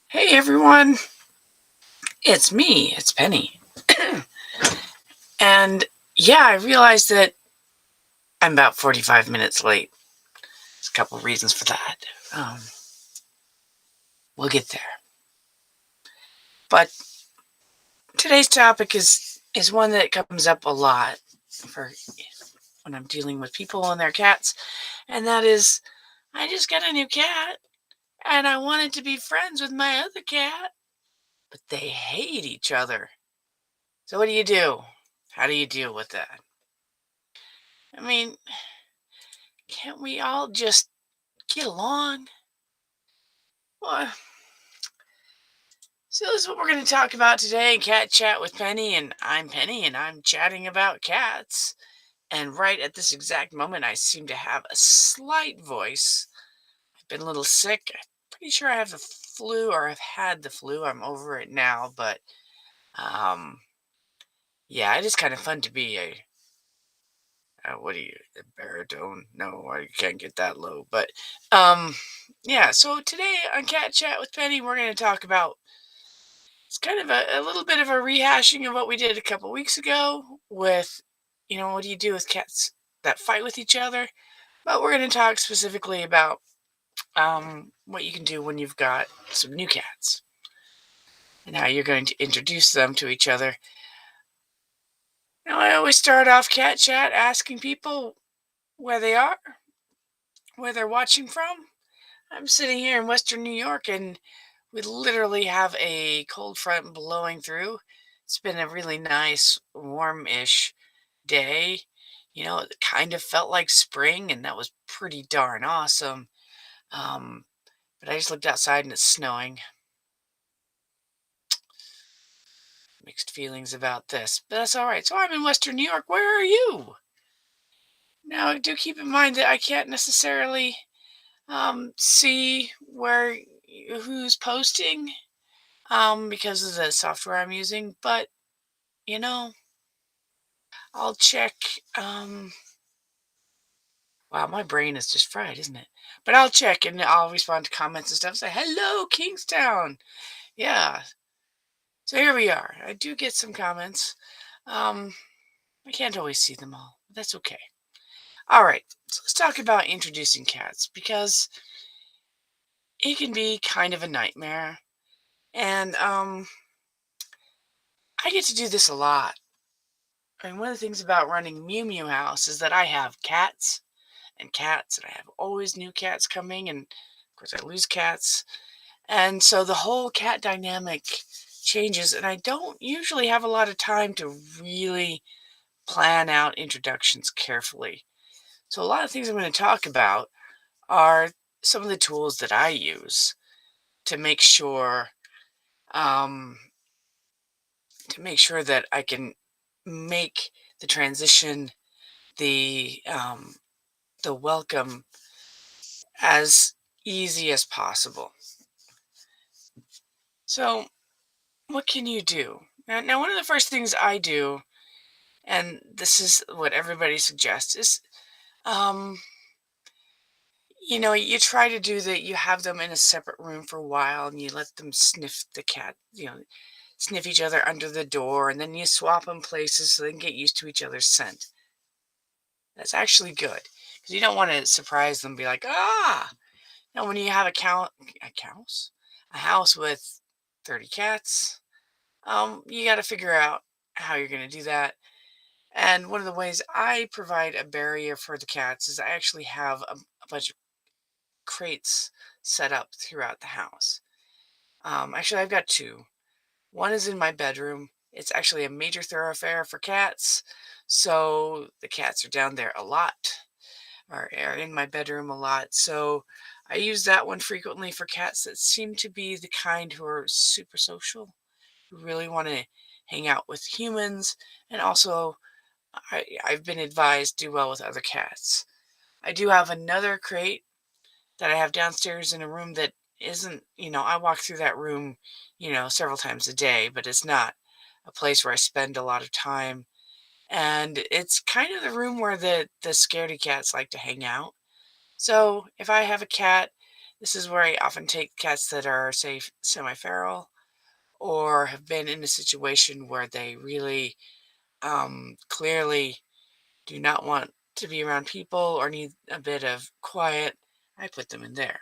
Hey everyone, it's me, it's Penny. And yeah, I realized that I'm about 45 minutes late. There's a couple of reasons for that. Um, we'll get there. But today's topic is one that comes up a lot for when I'm dealing with people and their cats, and that is I just got a new cat and I wanted to be friends with my other cat, but they hate each other. So what do you do? How do you deal with that? I mean, can't we all just get along? Well, so this is what we're going to talk about today. Cat Chat with Penny, and I'm Penny, and I'm chatting about cats. And right at this exact moment, I seem to have a slight voice. I've been a little sick. I'm pretty sure I have the flu, or I've had the flu. I'm over it now, but um, yeah, it is kind of fun to be a what are you, a baritone? No, I can't get that low. But um, yeah. So today on Cat Chat with Penny, we're going to talk about it's kind of a little bit of a rehashing of what we did a couple weeks ago with, what do you do with cats that fight with each other? But we're going to talk specifically about what you can do when you've got some new cats and how you're going to introduce them to each other. Now, I always start off cat chat asking people where they are, where they're watching from. I'm sitting here in Western New York and we literally have a cold front blowing through. It's been a really nice, warm-ish day. It kind of felt like spring, and that was pretty darn awesome. Um, but I just looked outside and it's snowing. Mixed feelings about this, but that's all right. So I'm in Western New York. Where are you? Now, do keep in mind that I can't necessarily see who's posting because of the software I'm using, but you know, I'll check. Wow, my brain is just fried, isn't it? But I'll check and I'll respond to comments and stuff. Say, hello, Kingstown. Yeah. So here we are. I do get some comments. Um, I can't always see them all. But that's okay. All right. So let's talk about introducing cats because it can be kind of a nightmare. And I get to do this a lot. I mean, one of the things about running Mew Mew House is that I have cats, and I have always new cats coming, and of course I lose cats. And so the whole cat dynamic changes, and I don't usually have a lot of time to really plan out introductions carefully. So a lot of things I'm going to talk about are some of the tools that I use to make sure um, that I can make the transition, the the welcome as easy as possible. So what can you do? Now, one of the first things I do, and this is what everybody suggests, is um, you try to do that. You have them in a separate room for a while, and you let them sniff the cat, sniff each other under the door, and then you swap them places so they can get used to each other's scent. That's actually good because you don't want to surprise them, be like, ah. Now, when you have a house with 30 cats, you got to figure out how you're going to do that. And one of the ways I provide a barrier for the cats is I actually have a bunch of crates set up throughout the house. Actually, I've got two. One is in my bedroom. It's actually a major thoroughfare for cats. So the cats are down there a lot, or are in my bedroom a lot. So I use that one frequently for cats that seem to be the kind who are super social, who really want to hang out with humans, and also I've been advised do well with other cats. I do have another crate that I have downstairs in a room that isn't, I walk through that room, several times a day, but it's not a place where I spend a lot of time. and it's kind of the room where the scaredy cats like to hang out. So if I have a cat, this is where I often take cats that are, say, semi-feral or have been in a situation where they really clearly do not want to be around people or need a bit of quiet. I put them in there.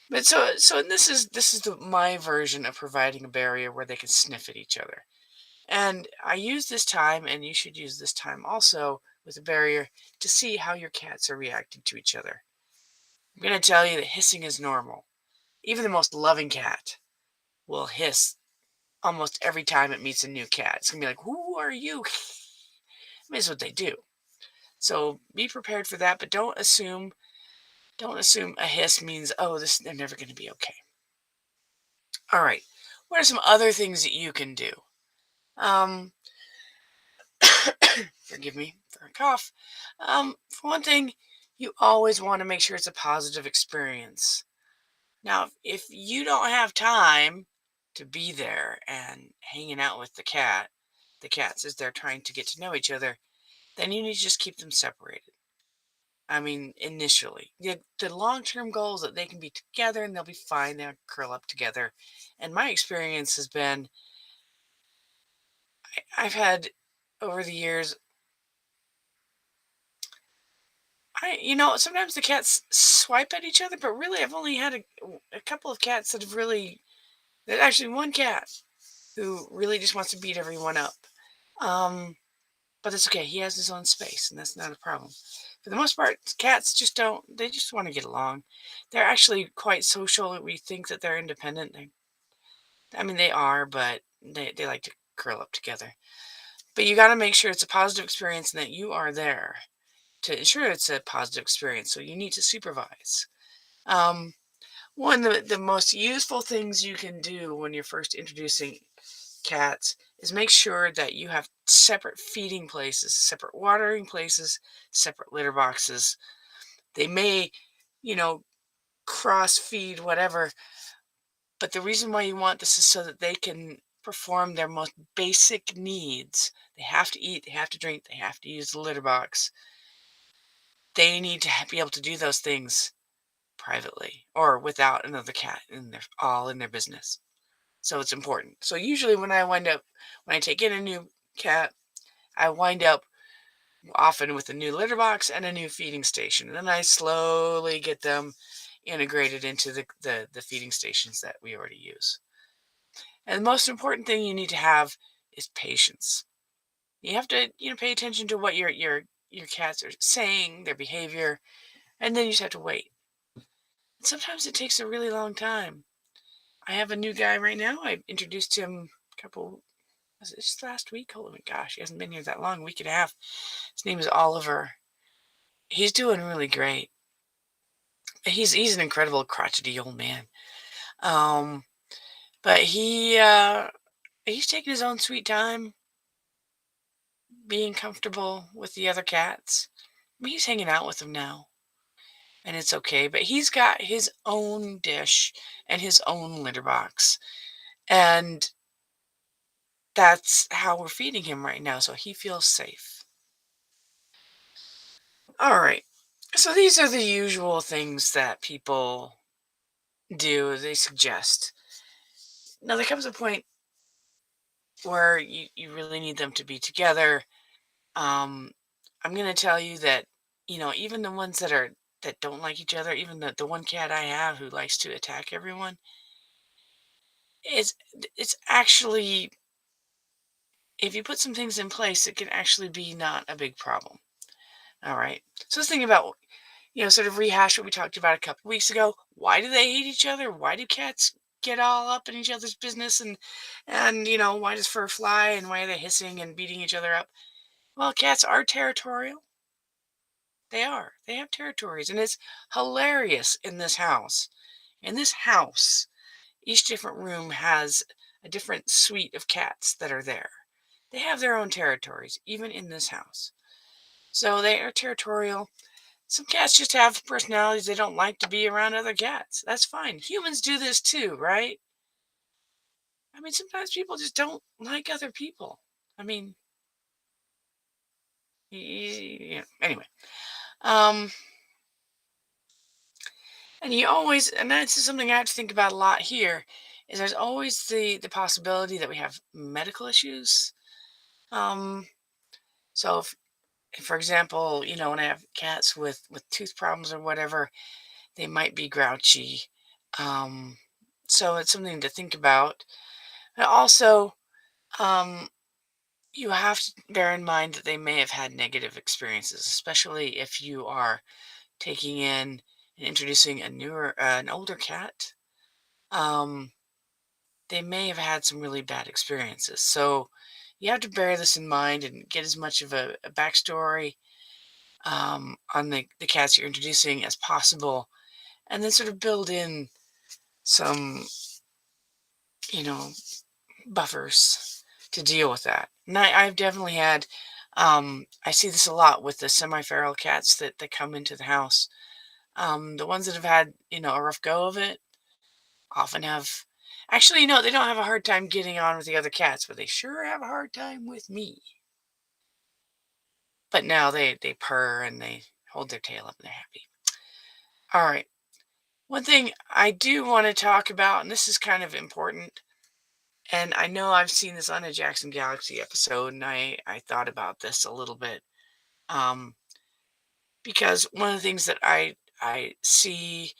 But this is my version of providing a barrier where they can sniff at each other. And I use this time, and you should use this time also with a barrier to see how your cats are reacting to each other. I'm going to tell you that hissing is normal. Even the most loving cat will hiss almost every time it meets a new cat. It's going to be like, "Who are you?" I mean, it's what they do. So be prepared for that, but don't assume a hiss means, oh, this they're never going to be okay. All right. What are some other things that you can do? Um, Forgive me for a cough. For one thing, you always want to make sure it's a positive experience. Now, if you don't have time to be there and hanging out with the cats as they're trying to get to know each other, then you need to just keep them separated. I mean, initially, the long-term goal is that they can be together and they'll be fine. They'll curl up together. And my experience has been, I've had over the years, sometimes the cats swipe at each other, but really, I've only had a couple of cats that have really, there's actually one cat who really just wants to beat everyone up. Um, but that's okay. He has his own space, and that's not a problem. For the most part, cats just don't, they just want to get along. They're actually quite social. We think that they're independent. I mean, they are, but they like to curl up together. But you got to make sure it's a positive experience and that you are there to ensure it's a positive experience. So you need to supervise. Um, One of the most useful things you can do when you're first introducing cats is make sure that you have separate feeding places, separate watering places, separate litter boxes. They may, you know, cross feed, whatever, but the reason why you want this is so that they can perform their most basic needs. They have to eat, they have to drink, they have to use the litter box. They need to be able to do those things privately or without another cat in their all in their business. So it's important. So usually when I take in a new cat, I wind up often with a new litter box and a new feeding station. And then I slowly get them integrated into the feeding stations that we already use. And the most important thing you need to have is patience. You have to, pay attention to what your cats are saying, their behavior, and then you just have to wait. Sometimes it takes a really long time. I have a new guy right now. I introduced him a couple, was it just last week? Oh my gosh, he hasn't been here that long, week and a half. His name is Oliver. He's doing really great. He's an incredible crotchety old man. Um, but he's taking his own sweet time, being comfortable with the other cats. I mean, he's hanging out with them now, and it's okay. But he's got his own dish and his own litter box, and that's how we're feeding him right now, so he feels safe. All right. So these are the usual things that people do, they suggest. Now there comes a point where you really need them to be together. Um, I'm gonna tell you that, even the ones that don't like each other, even the one cat I have who likes to attack everyone, it's it's actually, if you put some things in place, it can actually be not a big problem. All right. So let's think about, sort of rehash what we talked about a couple weeks ago. Why do they hate each other? Why do cats get all up in each other's business and why does fur fly and why are they hissing and beating each other up? Well, cats are territorial. They are. They have territories and it's hilarious in this house. In this house, each different room has a different suite of cats that are there. They have their own territories, even in this house. So they are territorial. Some cats just have personalities. They don't like to be around other cats. That's fine. Humans do this too, right? I mean, sometimes people just don't like other people. I mean, Anyway, um, and you always, and that's something I have to think about a lot here, is there's always the possibility that we have medical issues. Um, so if, for example, when I have cats with tooth problems or whatever, they might be grouchy. Um, so it's something to think about. And also, um, you have to bear in mind that they may have had negative experiences, especially if you are taking in and introducing an older cat. Um, they may have had some really bad experiences. So you have to bear this in mind and get as much of a backstory on the cats you're introducing as possible, and then sort of build in some, you know, buffers to deal with that. And I've definitely had, I see this a lot with the semi-feral cats that come into the house. The ones that have had, a rough go of it often have, actually, they don't have a hard time getting on with the other cats, but they sure have a hard time with me. But now they purr and they hold their tail up and they're happy. All right. One thing I do want to talk about, and this is kind of important, and I know I've seen this on a Jackson Galaxy episode, and I thought about this a little bit. Um, because one of the things that I see,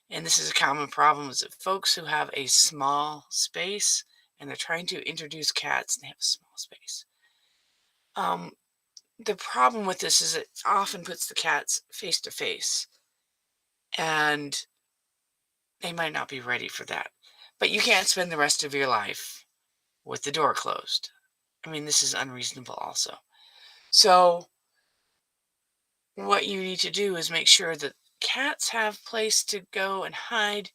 and this is a common problem, is that folks who have a small space and they're trying to introduce cats and they have a small space. Um, the problem with this is it often puts the cats face to face, and they might not be ready for that. But you can't spend the rest of your life with the door closed. I mean, this is unreasonable also. So what you need to do is make sure that cats have place to go and hide,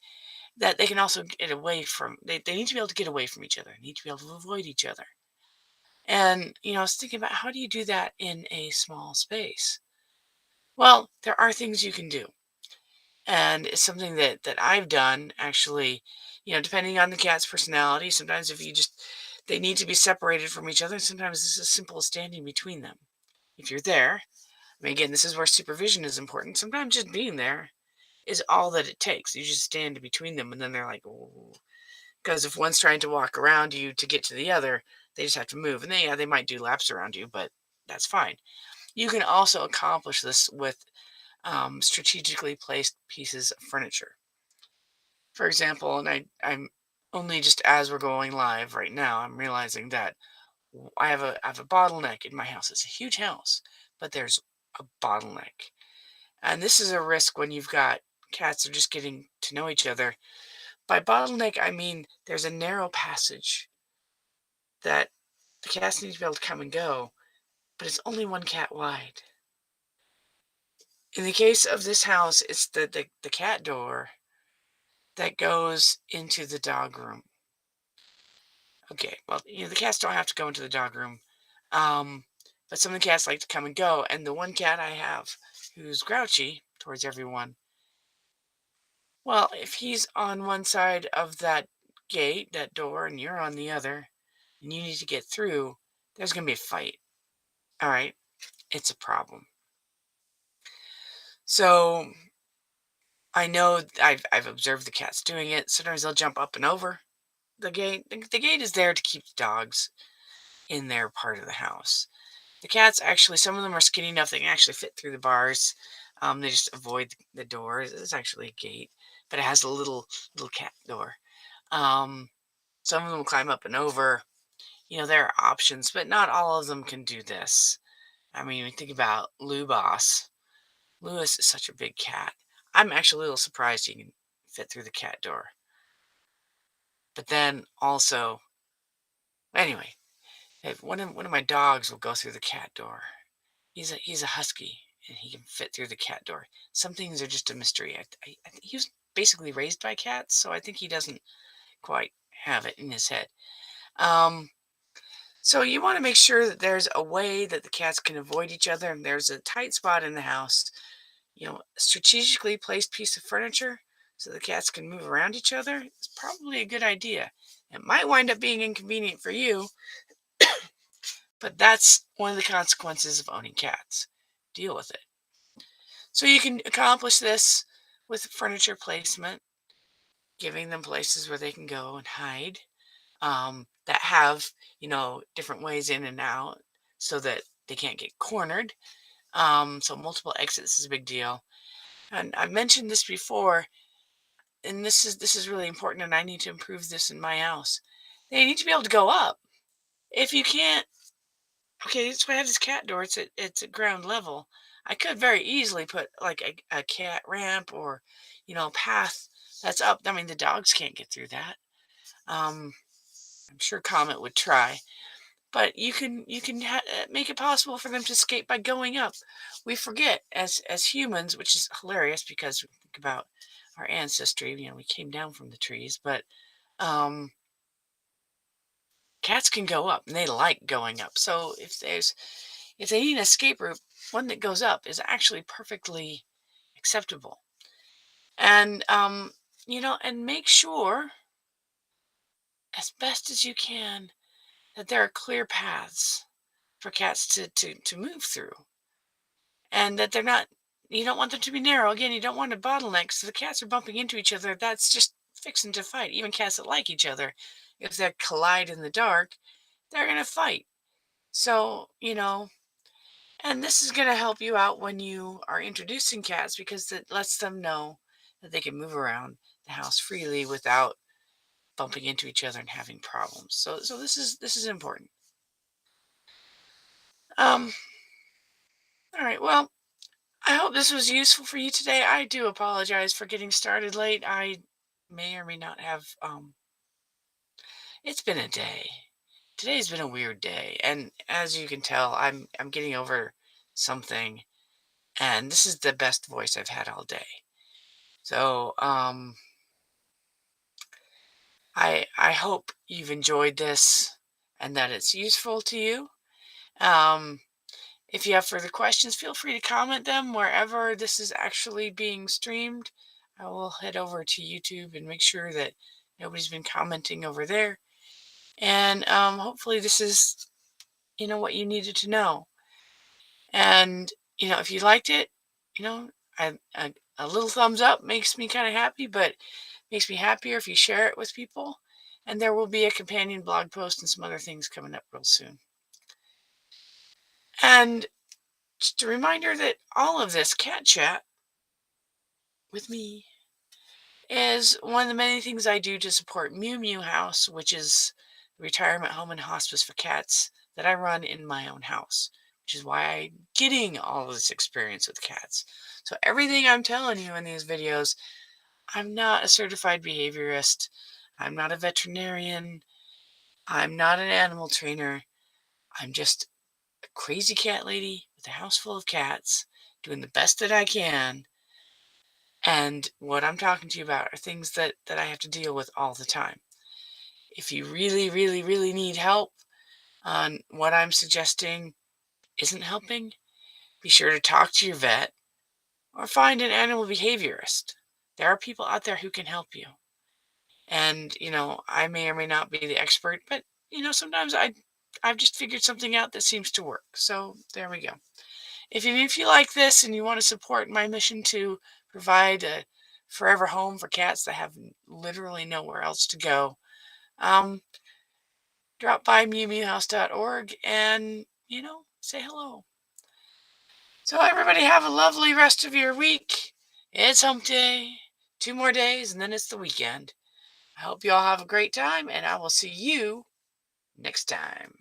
that they can also get away from, they need to be able to get away from each other, need to be able to avoid each other. And I was thinking about, how do you do that in a small space? Well, there are things you can do, and it's something that I've done actually. Depending on the cat's personality, sometimes if you just, they need to be separated from each other, sometimes it's as simple as standing between them. If you're there, I mean, again, this is where supervision is important. Sometimes just being there is all that it takes. You just stand between them, and then they're like, oh. Because if one's trying to walk around you to get to the other, they just have to move. And they might do laps around you, but that's fine. You can also accomplish this with strategically placed pieces of furniture. For example, and I'm only just as we're going live right now, I'm realizing that I have a bottleneck in my house. It's a huge house, but there's a bottleneck. And this is a risk when you've got cats that are just getting to know each other. By bottleneck, I mean there's a narrow passage that the cats need to be able to come and go, but it's only one cat wide. In the case of this house, it's the cat door that goes into the dog room. Okay, well, the cats don't have to go into the dog room, um, but some of the cats like to come and go. And the one cat I have who's grouchy towards everyone, well, if he's on one side of that gate, that door, and you're on the other, and you need to get through, there's going to be a fight. All right. It's a problem. So I know I've observed the cats doing it. Sometimes they'll jump up and over the gate. The gate is there to keep the dogs in their part of the house. The cats actually, some of them are skinny enough they can actually fit through the bars. They just avoid the door. It's actually a gate, but it has a little cat door. Um, some of them will climb up and over. There are options, but not all of them can do this. I mean, when you think about Lou Boss. Lewis is such a big cat. I'm actually a little surprised he can fit through the cat door. But then also, anyway, if one of my dogs will go through the cat door. He's a husky, and he can fit through the cat door. Some things are just a mystery. I think he was basically raised by cats, so I think he doesn't quite have it in his head. Um, so you want to make sure that there's a way that the cats can avoid each other, and there's a tight spot in the house, a strategically placed piece of furniture so the cats can move around each other. It's probably a good idea. It might wind up being inconvenient for you, But that's one of the consequences of owning cats. Deal with it. So you can accomplish this with furniture placement, giving them places where they can go and hide, that have, different ways in and out so that they can't get cornered. So multiple exits is a big deal. And I've mentioned this before, and this is really important, and I need to improve this in my house. They need to be able to go up. If you can't, okay, that's why I have this cat door. It's at ground level. I could very easily put like a cat ramp or, path that's up. I mean, the dogs can't get through that. Um, I'm sure Comet would try, but you can make it possible for them to escape by going up. We forget as humans, which is hilarious because we think about our ancestry. We came down from the trees, but um, cats can go up, and they like going up. So if they need an escape route, one that goes up is actually perfectly acceptable. And and make sure as best as you can that there are clear paths for cats to move through, and that they're not. You don't want them to be narrow. Again, you don't want a bottleneck, so the cats are bumping into each other. That's just fixing to fight. Even cats that like each other, if they collide in the dark, they're gonna fight. So, and this is going to help you out when you are introducing cats because it lets them know that they can move around the house freely without bumping into each other and having problems. So this is important. Um all right. Well, I hope this was useful for you today. I do apologize for getting started late. I may or may not have it's been a day. Today's been a weird day, and as you can tell, I'm getting over something, and this is the best voice I've had all day. So, I hope you've enjoyed this and that it's useful to you. Um, if you have further questions, feel free to comment them wherever this is actually being streamed. I will head over to YouTube and make sure that nobody's been commenting over there. And hopefully this is, what you needed to know. And, if you liked it, you know, a little thumbs up makes me kind of happy, but makes me happier if you share it with people. And there will be a companion blog post and some other things coming up real soon. And just a reminder that all of this cat chat with me is one of the many things I do to support Mew Mew House, which is the retirement home and hospice for cats that I run in my own house, which is why I'm getting all of this experience with cats. So everything I'm telling you in these videos, I'm not a certified behaviorist. I'm not a veterinarian. I'm not an animal trainer. I'm just a crazy cat lady with a house full of cats doing the best that I can. And what I'm talking to you about are things that I have to deal with all the time. If you really, really, really need help on what I'm suggesting isn't helping, be sure to talk to your vet or find an animal behaviorist. There are people out there who can help you. And, I may or may not be the expert, but, sometimes I've just figured something out that seems to work. So there we go. If you like this and you want to support my mission to provide a forever home for cats that have literally nowhere else to go, um, drop by mewmewhouse.org and, say hello. So everybody have a lovely rest of your week. It's hump day. 2 more days and then it's the weekend. I hope you all have a great time and I will see you next time.